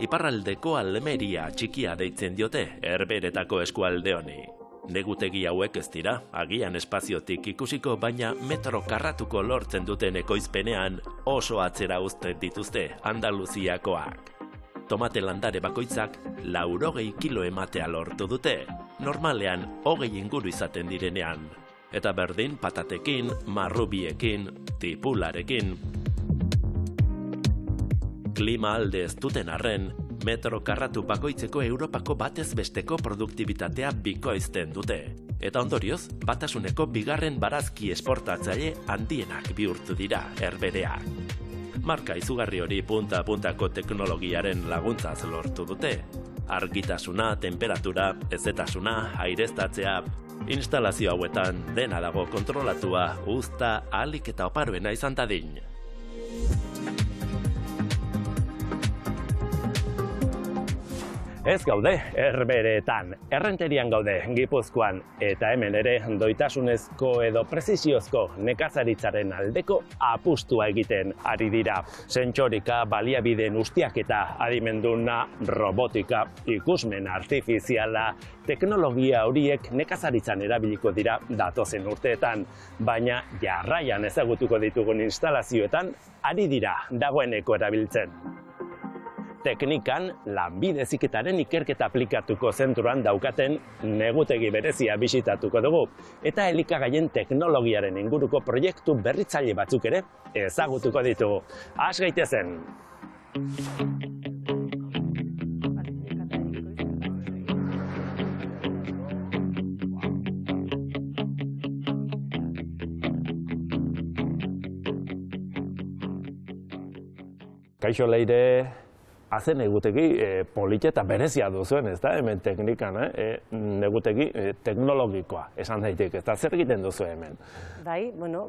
Iparraldeko Almeria txikia deitzen diote Herbeheretako eskualde honi. Negutegi hauek ez dira, agian espaziotik ikusiko, baina metro karratuko lortzen duten ekoizpenean oso atzera uzten dituzte Andaluziakoak. Tomate landare bakoitzak 80 kilo ematea lortu dute, normalean 20 inguru izaten direnean. Eta berdin patatekin, marrubiekin, tipularekin. Klima alde ez duten arren, metro karratu bakoitzeko Europako batez besteko produktibitatea bikoizten dute. Eta ondorioz, batasuneko bigarren barazki esportatzaile handienak bihurtu dira Herbehereak. Marka izugarri hori punta-puntako teknologiaren laguntzaz lortu dute. Argitasuna, temperatura, hezetasuna, aireztatzea, instalazio hauetan dena dago kontrolatua, uzta, ahalik eta oparoena izan dadin. Ez gaude Herbehereetan, Errenterian gaude Gipuzkoan, eta hemen ere doitasunezko edo preziziozko nekazaritzaren aldeko apustua egiten ari dira. Sentsorika, baliabideen ustiaketa, adimenduna, robotika, ikusmen artifiziala, teknologia horiek nekazaritzan erabiliko dira datozen urteetan, baina jarraian ezagutuko ditugun instalazioetan ari dira dagoeneko erabiltzen. Teknikan, Lanbide Heziketaren ikerketa aplikatuko zentruan daukaten negutegi berezia bisitatuko dugu, eta elikagaien teknologiaren inguruko proiektu berritzaile batzuk ere ezagutuko ditugu. Has gaitezen! Kaixo Leire, hazen negutegi polite eta berezia duzuen, ez da, hemen teknikan, negutegi teknologikoa, esan daiteke, ez da, zer egiten duzu hemen? Bai, bueno,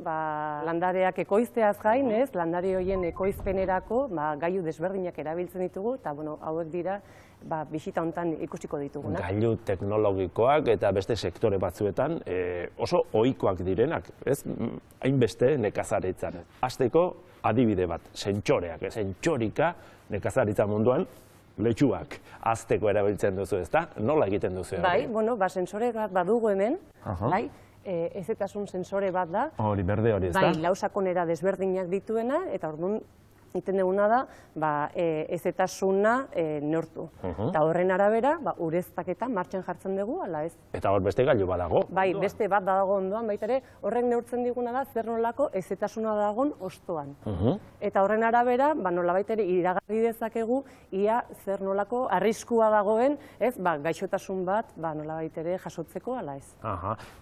landareak ekoizteaz gain, ez, landare horien ekoizpenerako gailu desberdinak erabiltzen ditugu, eta, bueno, hauek dira, bisita hontan ikusiko ditugunak. Gailu teknologikoak eta beste sektore batzuetan oso ohikoak direnak, ez, hainbeste nekazaritzan. Hasteko adibide bat, sentsoreak, sentsorika, nekazaritza munduan, letxuak hazteko erabiltzen duzu, ezta? Nola egiten duzu? Bai, bueno, sensore bat badugu hemen, bai, hezetasun sensore bat da. Hori, berde hori, ezta? Bai, lau sakonera desberdinak dituena, eta orduan, egiten duguna da, hezetasuna neurtu. Eta horren arabera, ureztaketa martxan jartzen dugu, ala ez. Eta hor beste gailu badago? Bai, beste bat dago ondoan, baita ere, horrek neurtzen diguna da, zer nolako hezetasuna dagoen ostoan. Eta horren arabera, nola baita ere, iragarri dezakegu, ia zer nolako arriskua dagoen, ez, gaixotasun bat, nola baita ere, jasotzeko, ala ez.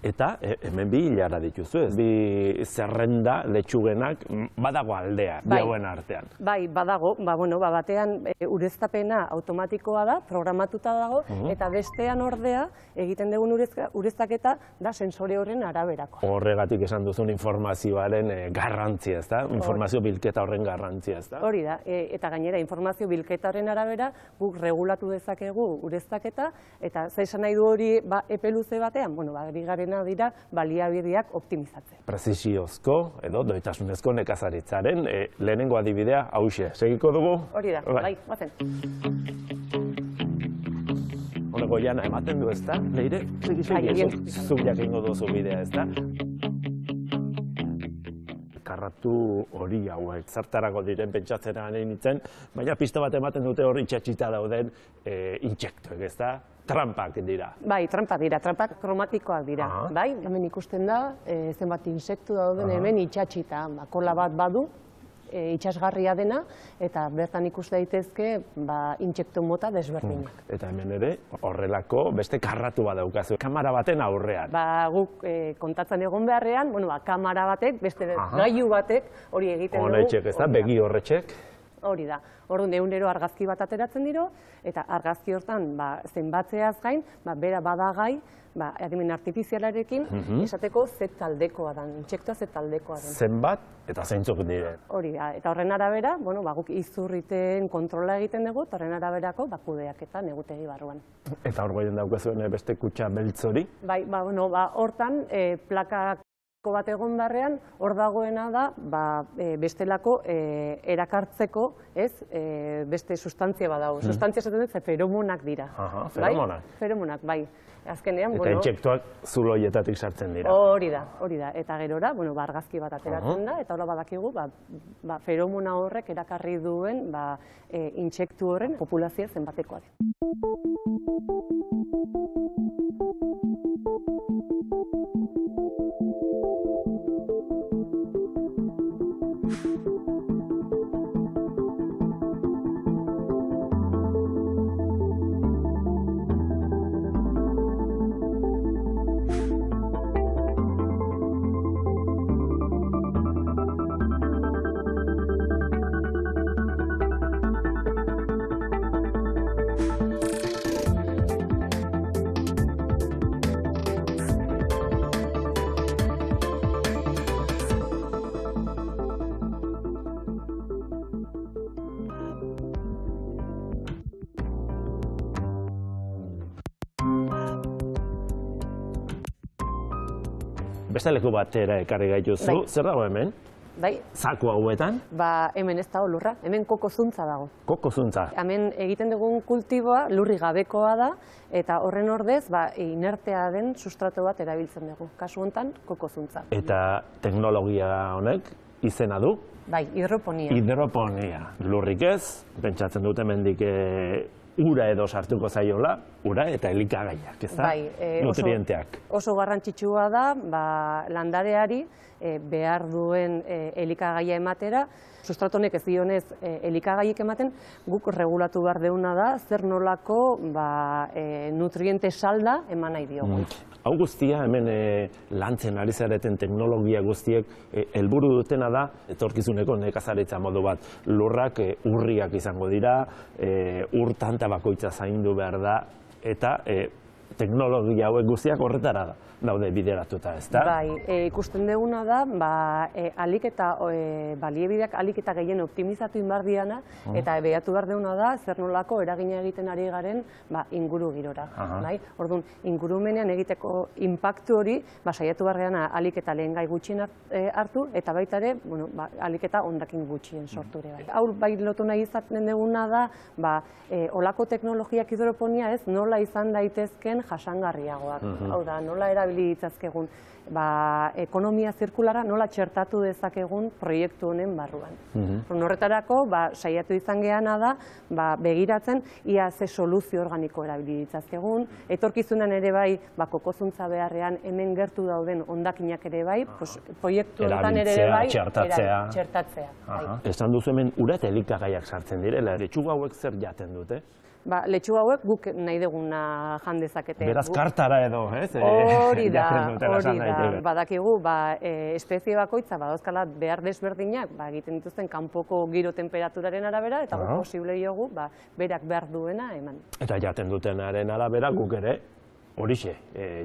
Eta, hemen bi hilara dituzu, ez? Bi zerrenda letxugenak badago aldea, bi hauen artean. Bai, badago, batean ureztapena automatikoa da, programatuta dago, eta bestean ordea egiten dugun ureztaketa da sensore horren araberako. Horregatik esan duzun informazioaren garrantzia, ez da? Informazio bilketa horren garrantzia, ez da? Hori da, eta gainera informazio bilketa horren arabera guk regulatu dezakegu ureztaketa, eta esan nahi du hori epe luze batean, ari garena dira baliabideak optimizatzen. Preziziozko edo doitasunezko nekazaritzaren lehenengo adibidea hauxe. Segiko dugu? Hori da, bai, bazen. Honeko jana ematen du, ez da? Leire, zuk jakingo duzu bidea, ez da? Karratu hori hauek, zertarako diren pentsatzen egin nintzen, baina pista bat ematen dute hor itxatxita dauden intsektuek, ez da? Trampak dira. Bai, trampak dira, trampak kromatikoak dira. Bai, hemen ikusten da, zenbat insektu dauden hemen itxatxita, kola bat badu, itxasgarria dena, eta bertan ikus daitezke intsektu mota desberdinak. Eta hemen ere, horrelako beste karratu bat daukazu, kamara baten aurrean. Guk kontatzen egon beharrean, kamara batek, beste gailu batek hori egiten dugu. Honetxek, ez da, begi horretxek? Hori da. Orduan, egunero argazki bat ateratzen dira, eta argazki hortan zenbatzeaz gain, bera badagai, adimen artifizialarekin, esateko ze taldekoa den, intsektoa ze taldekoa den. Zenbat eta zeintzuk diren. Hori da, eta horren arabera, guk izurriten kontrola egiten dugu, eta horren araberako kudeaketan egutegi barruan. Eta hor goien daukazuen beste kutxa beltz hori? Bai, hortan plakako bat egon barrean, hor dagoena da, bestelako erakartzeko, beste sustantzia bat dago. Sustantzia esaten dut, feromonak dira. Feromonak? Feromonak, bai. Azkenean, eta intsektuak zulo horietatik sartzen dira. Hori da. Eta gerora, argazki bat ateratzen da, eta hola badakigu, feromona horrek erakarri duen intsektu horren populazioa zenbatekoa den. Beste leku batera ekarri gaituzu, zer dago hemen? Bai. Zaku hauetan? Hemen ez dago lurra, hemen kokozuntza dago. Kokozuntza? Hemen egiten dugun kultiboa lurri gabekoa da, eta horren ordez inertea den sustrato bat erabiltzen dugu. Kasu honetan, kokozuntza. Eta teknologia honek izena du? Bai, hidroponia. Hidroponia. Lurrik ez, pentsatzen dute hemendik ura edo sartuko zaiola, ura eta elikagaiak, ez da? Nutrienteak. Oso garrantzitsua da, landareari behar duen elikagaia ematera. Sustratonek ez dionez elikagaiek ematen, guk regulatu behar deuna da, zer nolako nutriente salda eman nahi diogu. Hau guztia, hemen lantzen ari zareten teknologia guztiek helburu dutena da, etorkizuneko nekazaritza modu bat. Lurrak urriak izango dira, ur tanta bakoitza zaindu behar da, eta teknologia hauek guztiak horretara daude bideratuta, ez da? Bai, ikusten duguna da, baliebideak alik eta gehien optimizatu inbar diana, eta behatu behar duguna da, zer nolako eragina egiten ari garen inguru girora. Orduan, ingurumenean egiteko inpaktu hori, saiatu behar geana alik eta lehen gai gutxien hartu, eta baita ere, alik eta ondakin gutxien sortu ere. Hau bai lotu nahi izaten duguna da, olako teknologiak hidroponia ez nola izan daitezken jasangarriagoak. Hau da, nola erabili ditzazkegun ekonomia zirkulara nola txertatu dezakegun proiektu honen barruan. Horretarako, saiatu izan geana da, begiratzen, ia ze soluzio organiko erabili ditzazkegun, etorkizunan ere bai, kokozuntza beharrean hemen gertu dauden hondakinak ere bai, proiektu honetan ere bai, txertatzea. Esan duzu hemen ura eta elikagaiak sartzen direla, letxuga hauek zer jaten dute? Letxuga hauek guk nahi duguna jan dezakete. Beraz kartara edo, ez? Hori da. Badakigu, espezie bakoitza badauzkala behar desberdinak egiten dituzten kanpoko giro temperaturaren arabera, eta guk posible diogu berak behar duena eman. Eta jaten dutenaren arabera guk ere horixe,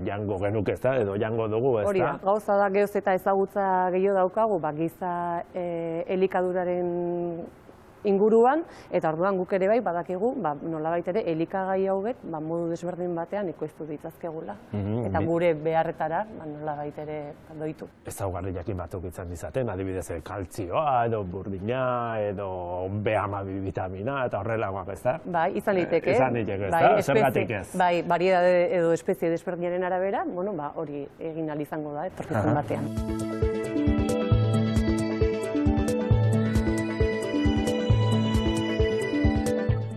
jango genuk ez da, edo jango dugu ez da? Hori da, gauza da gehoz eta ezagutza gehiago daukagu, giza elikaduraren inguruan, eta orduan guk ere bai badakigu, nolabait ere elikagai hauek modu desberdin batean ekoiztu ditzazkegula. Eta gure beharretara nolabait ere doitu. Ezaugarri jakin batzuk izan izaten, adibidez kaltzioa, edo burdina, edo B12 bitamina, eta horrelakoak ez da? Bai, izan liteke. Izan liteke ez da, zergatik ez? Bai, variedade edo espezie desberdinaren arabera, hori egin ahal izango da, etorkizun batean.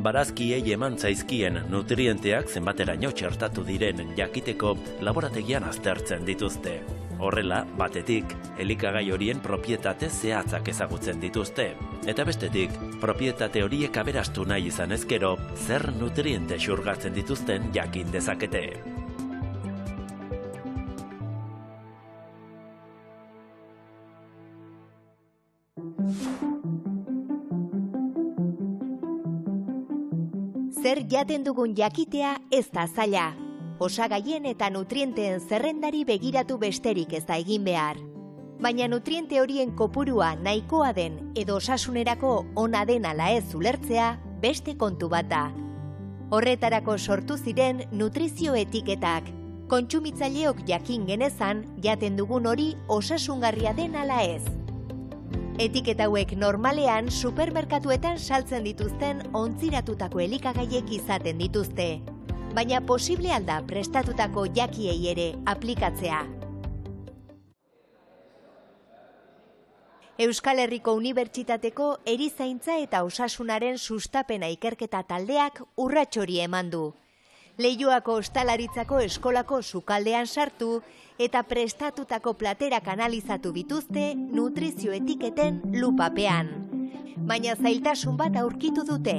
Barazkiei eman zaizkien nutrienteak zenbateraino txertatu diren jakiteko laborategian aztertzen dituzte. Horrela, batetik, elikagai horien propietate zehatzak ezagutzen dituzte. Eta bestetik, propietate horiek aberastu nahi izan ezkero, zer nutriente xurgatzen dituzten jakin dezakete. Zer jaten dugun jakitea ez da zaila. Osagaien eta nutrienteen zerrendari begiratu besterik ez da egin behar. Baina nutriente horien kopurua nahikoa den edo osasunerako ona den ala ez ulertzea beste kontu bat da. Horretarako sortu ziren nutrizio etiketak. Kontsumitzaileok jakin genezan jaten dugun hori osasungarria den ala ez. Etiketa hauek normalean supermerkatuetan saltzen dituzten ontziratutako elikagaiek izaten dituzte. Baina posible alda prestatutako jakiei ere aplikatzea. Euskal Herriko Unibertsitateko Erizaintza eta Osasunaren Sustapena Ikerketa Taldeak urrats hori eman du. Leioako Ostalaritzako Eskolako sukaldean sartu eta prestatutako platerak analizatu bituzte nutrizio etiketen lupapean. Baina zailtasun bat aurkitu dute.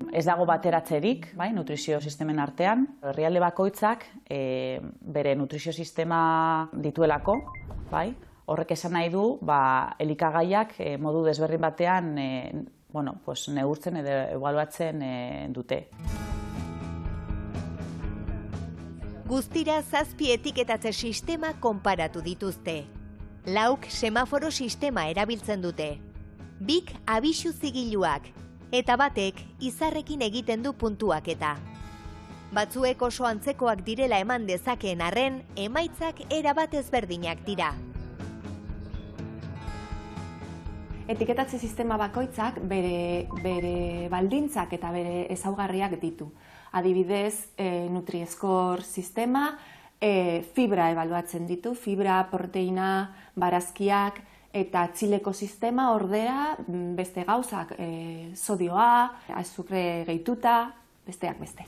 Ez dago bateratzerik, nutrizio sistemen artean. Herrialde bakoitzak bere nutrizio sistema dituelako, horrek esan nahi du elikagaiak modu desberdin batean neurtzen edo ebaluatzen dute. Guztira 7 etiketatze sistema konparatu dituzte. 4 semaforo sistema erabiltzen dute. 2 abisu zigiluak. Eta batek izarrekin egiten du puntuaketa. Batzuek oso antzekoak direla eman dezakeen arren, emaitzak erabat ezberdinak dira. Etiketatze sistema bakoitzak bere baldintzak eta bere ezaugarriak ditu. Adibidez, Nutri-Score sistema fibra ebaluatzen ditu, fibra, proteina, barazkiak, eta txileko sistema ordea beste gauzak, sodioa, azukre gehituta, besteak beste.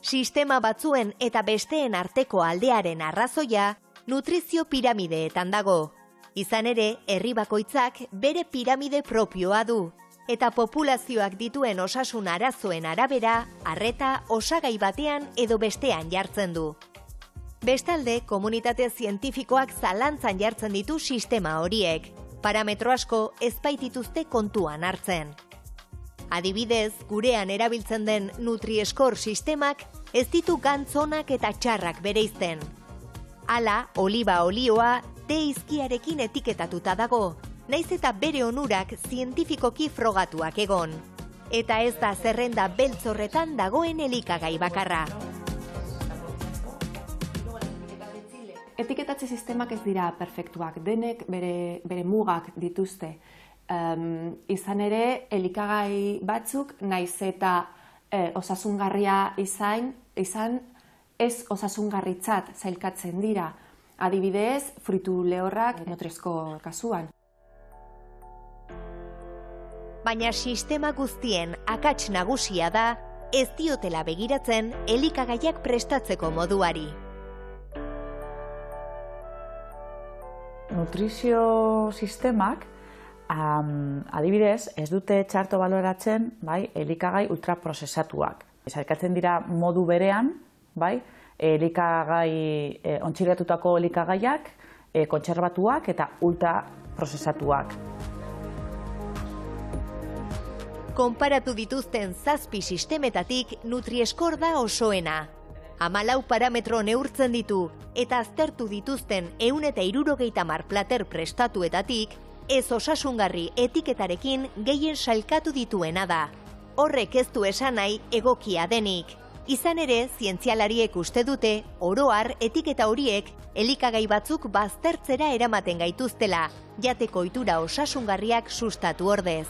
Sistema batzuen eta besteen arteko aldearen arrazoia nutrizio piramideetan dago. Izan ere, herri bakoitzak bere piramide propioa du, eta populazioak dituen osasun arazoen arabera, arreta osagai batean edo bestean jartzen du. Bestalde, komunitate zientifikoak zalantzan jartzen ditu sistema horiek. Parametro asko ez baitituzte kontuan hartzen. Adibidez, gurean erabiltzen den Nutri-Score sistemak ez ditu gantz onak eta txarrak bereizten. Hala, oliba olioa izkiarekin etiketatuta dago, naiz eta bere onurak zientifikoki frogatuak egon. Eta ez da zerrenda beltz horretan dagoen elikagai bakarra. Etiketatze sistemak ez dira perfektuak, denek bere mugak dituzte. Izan ere, elikagai batzuk naiz eta osasungarria izan ez osasungarritzat sailkatzen dira. Adibidez, fruitu lehorrak Nutri-Score kasuan. Baina sistema guztien akats nagusia da ez diotela begiratzen elikagaiak prestatzeko moduari. Nutrizio sistemak, adibidez, ez dute txarto baloratzen elikagai ultraprozesatuak. Sailkatzen dira modu berean, ontziratutako elikagaiak, kontserbatuak eta ultraprozesatuak. Konparatu dituzten 7 sistemetatik Nutri-Score da osoena. 14 parametro neurtzen ditu eta aztertu dituzten 170 plater prestatuetatik ez osasungarri etiketarekin gehien sailkatu dituena da. Horrek ez du esan nahi egokia denik. Izan ere, zientzialariek uste dute, oro har etiketa horiek elikagai batzuk baztertzera eramaten gaituztela, jateko ohitura osasungarriak sustatu ordez.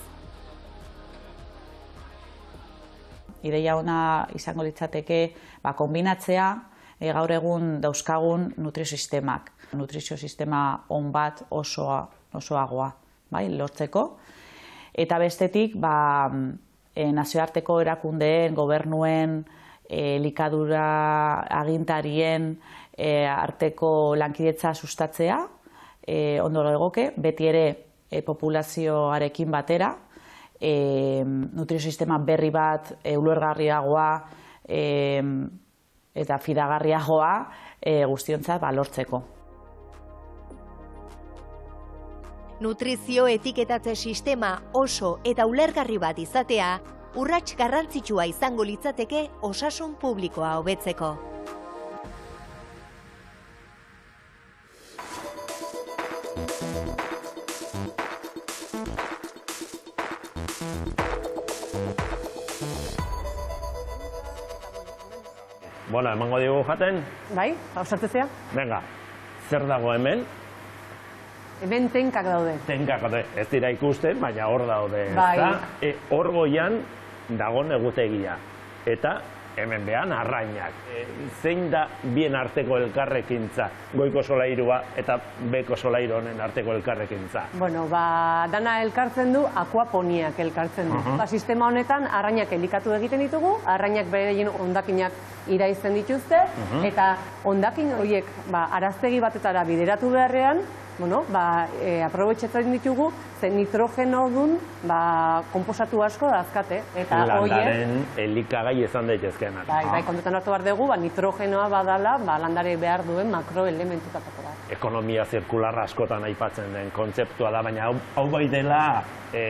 Ideia ona izango litzateke konbinatzea gaur egun dauzkagun nutriosistemak. Nutrizio sistema on bat osoagoa lortzeko. Eta bestetik nazioarteko erakundeen, gobernuen, elikadura agintarien arteko lankidetza sustatzea, ondo egoke, beti ere populazioarekin batera, nutriosistema berri bat, ulergarriagoa eta fidagarriagoa guztiontzat lortzeko. Nutrizio etiketatze sistema oso eta ulergarri bat izatea, urrats garrantzitsua izango litzateke osasun publikoa hobetzeko. Bueno, emango digu jaten? Bai, ausartzea? Venga, zer dago hemen? Hemen tenkak daude. Tenkak daude, ez dira ikusten, baina hor daude. Bai. Hor goian dagoen egutegia. Eta hemen behan arrainak. Zein da bien arteko elkarrekintza, goiko solairua eta beko solairu honen arteko elkarrekintza? Bueno, dana elkartzen du, akuaponiak elkartzen du. Sistema honetan arrainak elikatu egiten ditugu, arrainak beraien hondakinak iraizten dituzte, eta hondakin horiek araztegi batetara bideratu beharrean, aprobetxetzen ditugu, ze nitrogeno dun konposatu asko dazkate. Landaren elikagai izan daitezkenak. Bai, kontutan hartu behar dugu, nitrogenoa badala, landare behar duen makroelementutatako bat. Ekonomia zirkularra askotan aipatzen den kontzeptua da, baina hau bai dela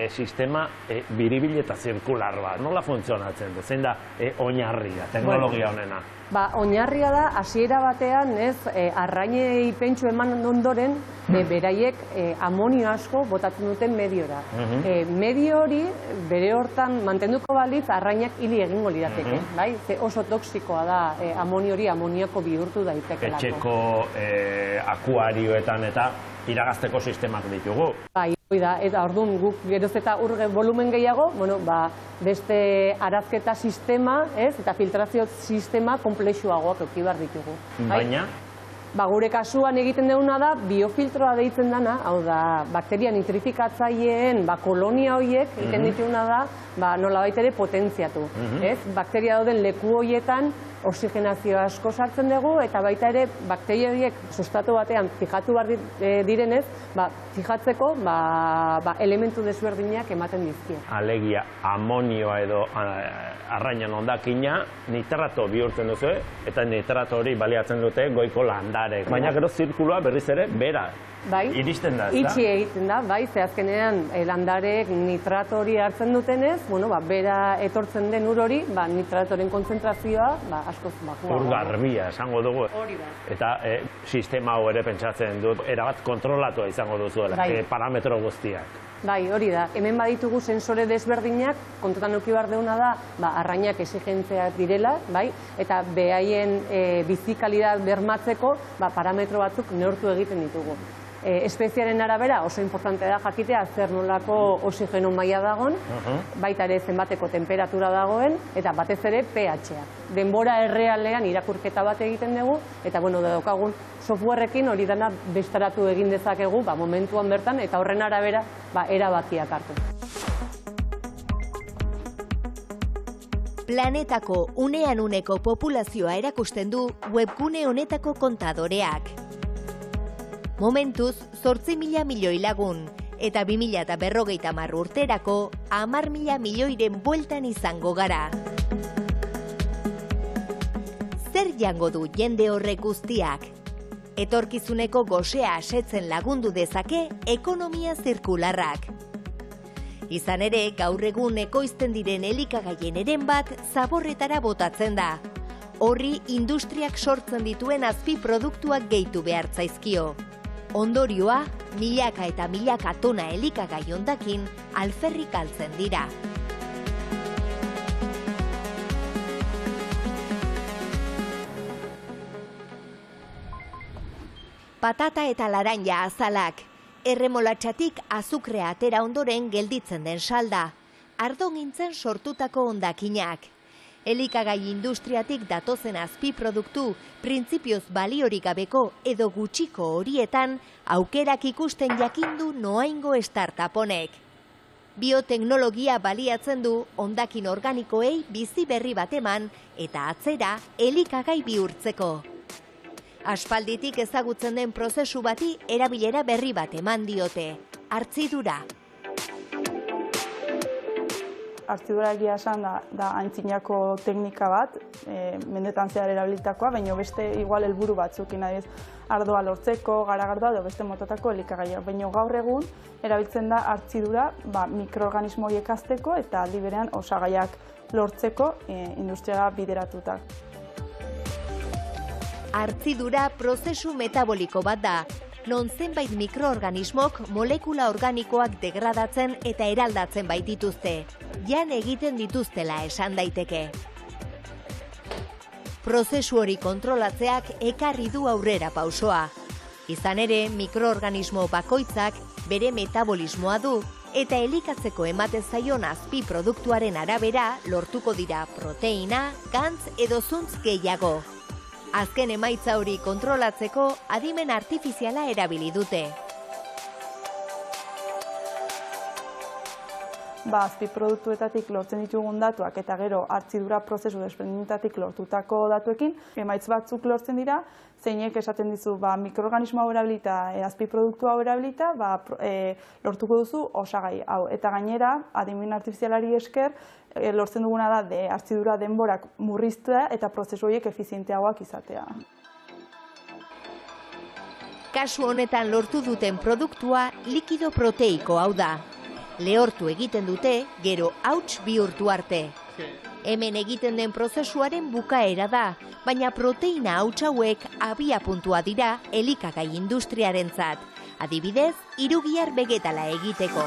sistema biribil eta zirkular bat. Nola funtzionatzen du? Zein da oinarria, teknologia honena? Oinarria da, hasiera batean, arrainei pentsu eman ondoren, beraiek amonio asko botatzen duten mediora. Medio hori, bere hortan mantenduko balitz, arrainak hili egingo lirateke. Ze oso toksikoa da amonio hori amoniako bihurtu daitekelako. Etxeko akuarioetan eta iragazteko sistemak ditugu. Bai, da, eta orduan guk geroz eta urge volumen gehiago, beste arazketa sistema, eta filtrazio sistema komplexuagoak eduki behar ditugu. Baina? Gure kasuan egiten duguna da, biofiltroa deitzen dana, hau da, bakteria nitrifikatzaileen kolonia horiek egiten dituguna da, nolabait ere potentziatu. Bakteria dauden leku horietan oxigenazio asko sartzen dugu, eta baita ere bakteria horiek sustatu batean fijatu behar direnez, fijatzeko elementu desberdinak ematen dizkie. Alegia, amonioa edo arrainan hondakina nitrato bihurtzen duzu, eta nitrato hori baliatzen dute goiko landarek. Baina gero zirkuloa berriz ere bera iristen da, ez da? Itxi egiten da, ze azkenean landarek nitrato hori hartzen dutenez, bera etortzen den ur hori, nitratoren kontzentrazioa askoz bakua. Ur garbia, esango dugu. Hori da. Eta sistema hau ere pentsatzen dut, erabat kontrolatua izango duzuela, parametro guztiak. Bai, hori da. Hemen baditugu sensore desberdinak, kontutan eduki behar deuna da, arrainak exigentzeak direla, eta behaien bizikalidad bermatzeko parametro batzuk neurtu egiten ditugu. Espeziaren arabera oso importante da jakitea zer nolako oxigeno maila dagoen, baita ere zenbateko temperatura dagoen, eta batez ere pH-a. Denbora errealean irakurketa bat egiten dugu, eta daukagun softwareekin hori dana bestaratu egin dezakegu momentuan bertan, eta horren arabera erabakiak hartu. Planetako unean uneko populazioa erakusten du webgune honetako kontadoreak. Momentuz, 8.000 milioi lagun, eta 2050 urterako 10.000 milioiren bueltan izango gara. Zer jango du jende horrek guztiak? Etorkizuneko gosea asetzen lagundu dezake ekonomia zirkularrak. Izan ere, gaur egun ekoizten diren elikagaien eren bat zaborretara botatzen da. Horri industriak sortzen dituen azpiproduktuak gehitu behar zaizkio. Ondorioa, milaka eta milaka tona elikagai hondakin alferrik galtzen dira. Patata eta laranja azalak, erremolatxatik azukrea atera ondoren gelditzen den salda, ardogintzen sortutako hondakinak. Elikagai industriatik datozen azpiproduktu, printzipioz baliorik gabeko edo gutxiko horietan, aukerak ikusten jakindu noaingo startup honek. Bioteknologia baliatzen du hondakin organikoei bizi berri bat eman eta atzera elikagai bihurtzeko. Aspalditik ezagutzen den prozesu bati erabilera berri bat eman diote, hartzidura. hartzidura egia esan da antzinako teknika bat, mendetan zehar erabilitakoa, baina beste igual helburu batzukin, adibidez, ardoa lortzeko, garagardoa edo beste motatako elikagaiak. Baina gaur egun erabiltzen da hartzidura mikroorganismo horiek hazteko eta aldi berean osagaiak lortzeko industriara bideratuta. Hartzidura prozesu metaboliko bat da, non zenbait mikroorganismok molekula organikoak degradatzen eta eraldatzen baitituzte, jan egiten dituztela esan daiteke. Prozesu hori kontrolatzeak ekarri du aurrera pausoa. Izan ere, mikroorganismo bakoitzak bere metabolismoa du eta elikatzeko ematen zaion azpi produktuaren arabera lortuko dira proteina, gantz edo zuntz gehiago. Azken emaitza hori kontrolatzeko adimen artifiziala erabili dute. Azpiproduktuetatik lortzen ditugun datuak eta gero hartzidura prozesu desberdinetatik lortutako datuekin, emaitz batzuk lortzen dira, zeinek esaten dizu mikroorganismo hau erabilita, azpiproduktu hau erabilita, lortuko duzu osagai hau. Eta gainera, adimen artifizialari esker, lortzen duguna da hartzidura denborak murriztea eta prozesu horiek efizienteagoak izatea. Kasu honetan lortu duten produktua likido proteiko hau da. Lehortu egiten dute, gero hauts bihurtu arte. Hemen egiten den prozesuaren bukaera da, baina proteina hauts hauek abiapuntua dira elikagai industriarentzat. Adibidez, hirugiar vegetala egiteko.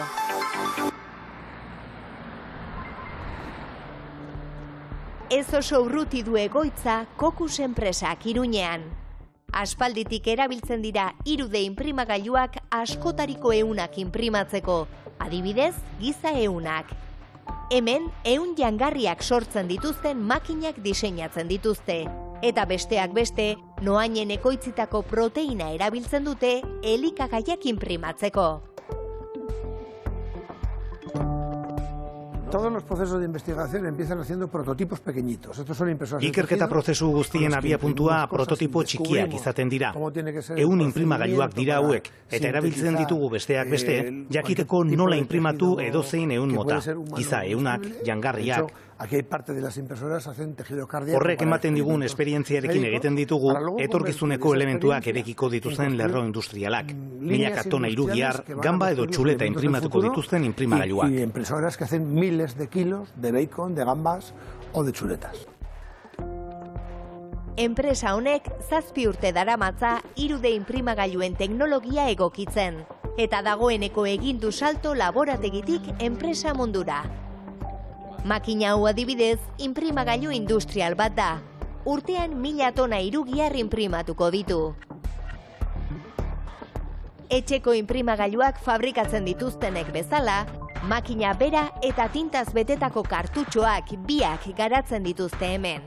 Ez oso urruti du egoitza Kokus enpresak Iruñean. Aspalditik erabiltzen dira 3D inprimagailuak askotariko ehunak inprimatzeko, adibidez, giza ehunak. Hemen, ehun jangarriak sortzen dituzten makinak diseinatzen dituzte. Eta besteak beste, noainen ekoitzitako proteina erabiltzen dute elikagaiak inprimatzeko. Todos los procesos de investigación empiezan haciendo prototipos pequeñitos. Estos son impresoras. Ikerketa prozesu guztien abiapuntua prototipo txikiak izaten dira. Ehun inprimagailuak dira hauek, eta erabiltzen ditugu besteak beste, jakiteko nola inprimatu edozein ehun mota. Giza ehunak, jangarriak. Horrek ematen digun esperientziarekin egiten ditugu etorkizuneko elementuak erekiko dituzten lerro industrialak. Milaka tona hirugiar, gamba edo txuleta inprimatuko dituzten inprimagailuak. Y impresoras que hacen miles de kilos de bacon, de gambas o de chuletas. Enpresa honek 7 urte daramatza 3D inprimagailuen teknologia egokitzen, eta dagoeneko egin du salto laborategitik enpresa mundura. Makina hau adibidez, inprimagailu industrial bat da. Urtean 1000 tona hirugiar inprimatuko ditu. Etxeko inprimagailuak fabrikatzen dituztenek bezala, makina bera eta tintaz betetako kartutxoak biak garatzen dituzte hemen.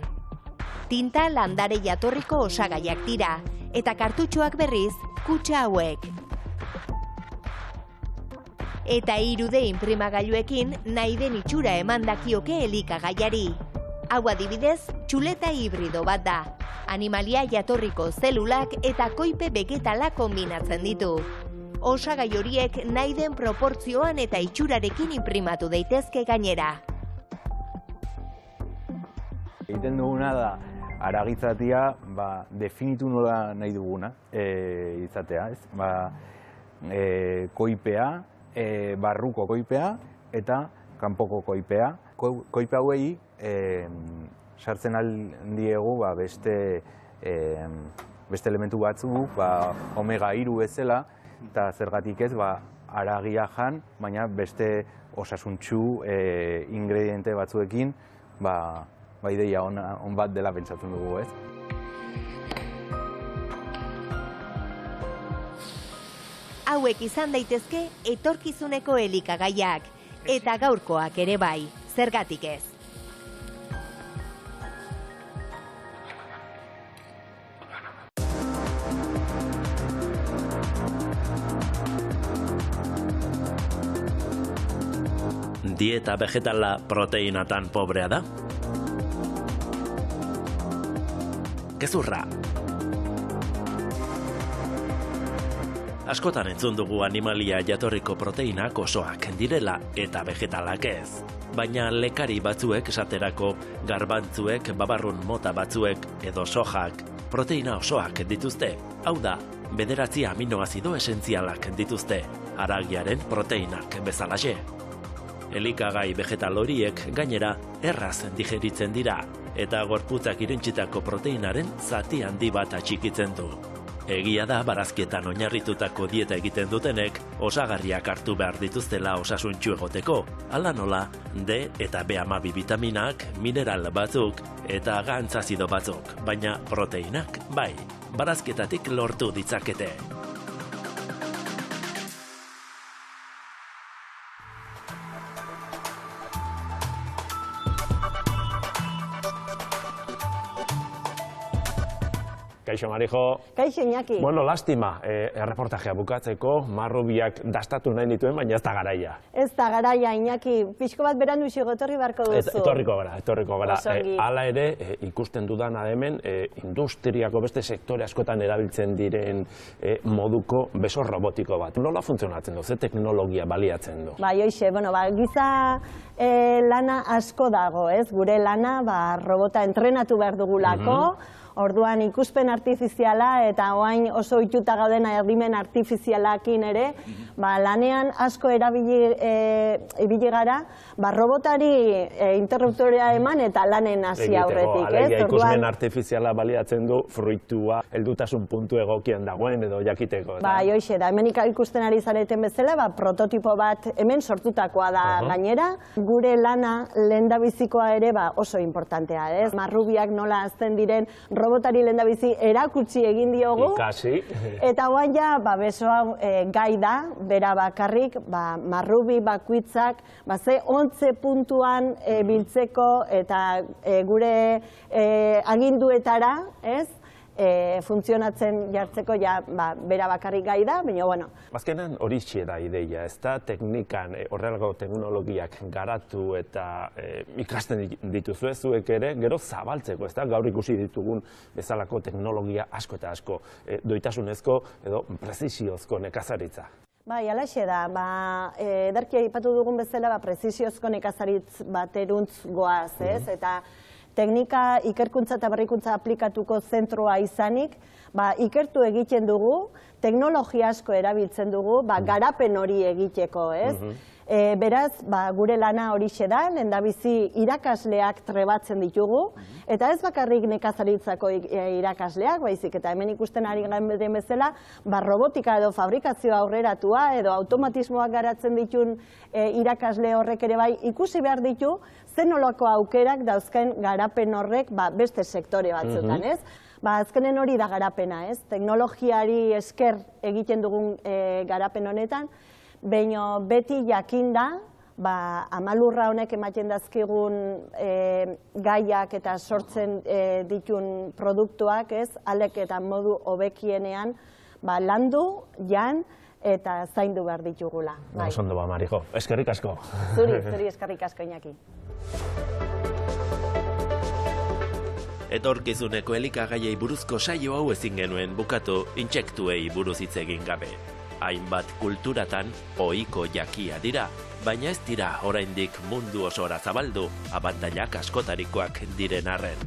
Tinta landare jatorriko osagaiak dira, eta kartutxoak berriz kutxa hauek. Eta 3D inprimagailuekin nahi den itxura eman dakioke elikagaiari. Hau adibidez, txuleta hibrido bat da. Animalia jatorriko zelulak eta koipe vegetala kombinatzen ditu. Osagai horiek nahi den proportzioan eta itxurarekin inprimatu daitezke gainera. Egiten duguna da, haragitzatia definitu nola nahi duguna izatea, koipea, barruko koipea eta kanpoko koipea. Koipe hauei sartzen aldiegu beste elementu batzuk, omega 3 bezala, eta zergatik ez haragia jan, baina beste osasuntsu ingrediente batzuekin ideia on bat dela pentsatzen dugu, ez? Hauek izan daitezke etorkizuneko elikagaiak, eta gaurkoak ere bai, zergatik ez. Dieta vegetala proteinatan pobrea da? Gezurra! Askotan entzun dugu animalia jatorriko proteinak osoak direla eta vegetalak ez. Baina lekari batzuek esaterako, garbantzuek, babarrun mota batzuek edo sojak proteina osoak dituzte. Hau da, 9 aminoazido esentzialak dituzte, haragiaren proteinak bezalaxe. Elikagai vegetal horiek gainera erraz digeritzen dira eta gorputzak irentsitako proteinaren zati handi bat atxikitzen du. Egia da barazkietan oinarritutako dieta egiten dutenek osagarriak hartu behar dituztela osasuntsu egoteko, hala nola D eta B12 vitaminak, mineral batzuk eta gantzazido batzuk, baina proteinak bai, barazkietatik lortu ditzakete. Kaixo, Marijo. Kaixo, Iñaki. Bueno, lastima, erreportajea bukatzeko, marrubiak dastatu nahi dituen, baina ez da garaia. Ez da garaia, Iñaki. Pixko bat berandu ixigo etorri beharko duzu. Etorriko gara. Hala ere, ikusten dudana hemen, industriako beste sektore askotan erabiltzen diren moduko beso robotiko bat. Nola funtzionatzen du, ze teknologia baliatzen du? Bai, hoxe, giza lana asko dago, ez? Gure lana robota entrenatu behar dugulako, orduan ikuspen artifiziala eta oain oso ohituta gauden erdimen artifizialakin ere, lanean asko ibili gara, robotari interruptorea eman eta lanen hasi aurretik. Alegia ikuspen artifiziala baliatzen du fruitua heldutasun puntu egokian dagoen edo jakiteko. Bai, hoxe da, hemen ikusten ari zareten bezala, prototipo bat hemen sortutakoa da gainera. Gure lana lehendabizikoa ere oso importantea, ez? Marrubiak nola azten diren robotari lehendabizi erakutsi egin diogu. Ikasi. Eta oain ja, besoa gai da, bera bakarrik, marrubi bakuitzak, ze 11 puntuan biltzeko eta gure aginduetara, ez? Funtzionatzen jartzeko bera bakarrik gai da, baina bueno. Azkenan horixe da ideia, ez da teknikan horrelako teknologiak garatu eta ikasten dituzu zuek ere, gero zabaltzeko, ez da gaur ikusi ditugun bezalako teknologia asko eta asko, doitasunezko edo preziziozko nekazaritza. Bai, alaxe da, ederki aipatu dugun bezala preziziozko nekazaritz bateruntz goaz, ez? Eta teknika ikerkuntza eta berrikuntza aplikatuko zentroa izanik, ikertu egiten dugu, teknologia asko erabiltzen dugu, garapen hori egiteko, ez? Beraz, gure lana horixe da, lehendabizi irakasleak trebatzen ditugu, eta ez bakarrik nekazaritzako irakasleak, baizik, eta hemen ikusten ari den bezala, robotika edo fabrikazioa aurreratua, edo automatismoak garatzen ditun irakasle horrek ere bai, ikusi behar ditu, zen nolako aukerak dauzken garapen horrek beste sektore batzutan, ez? Azkenen hori da garapena, ez? Teknologiari esker egiten dugun garapen honetan, baina beti jakinda, amalurra honek ematen dazkigun gaiak eta sortzen ditun produktuak, ez? Alek eta modu hobekienean landu, jan, eta zaindu behar ditugula. Oso ondo Marijo. Eskerrik asko. Zuri eskerrik asko, Iñaki. Etorkizuneko elikagaiei buruzko saio hau ezin genuen bukatu intsektuei buruz hitz egin gabe. Hainbat kulturatan ohiko jakia dira, baina ez dira oraindik mundu osora zabaldu, abantailak askotarikoak diren arren.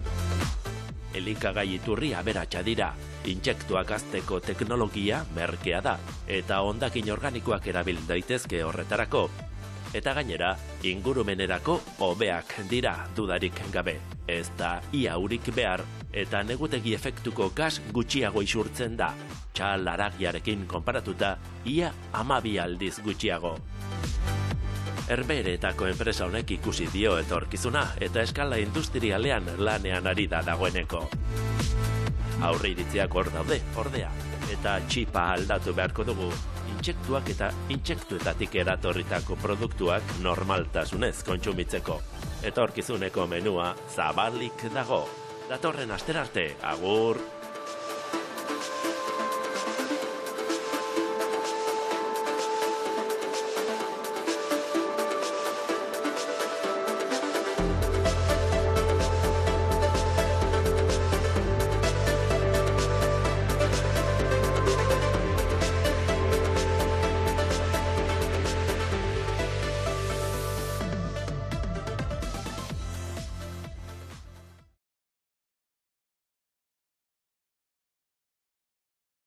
Elikagai iturri aberatsa dira, intsektuak hazteko teknologia merkea da, eta hondakin organikoak erabil daitezke horretarako. Eta gainera, ingurumenerako hobeak dira dudarik gabe. Ez da ia urik behar, eta negutegi efektuko gas gutxiago isurtzen da. Txal haragiarekin konparatuta, ia 12 aldiz gutxiago. Herbehereetako enpresa honek ikusi dio etorkizuna eta eskala industrialean lanean ari da dagoeneko. Aurreiritziak hor daude, ordea, eta txipa aldatu beharko dugu, intsektuak eta intsektuetatik eratorritako produktuak normaltasunez kontsumitzeko. Etorkizuneko menua zabalik dago. Datorren asterarte, agur!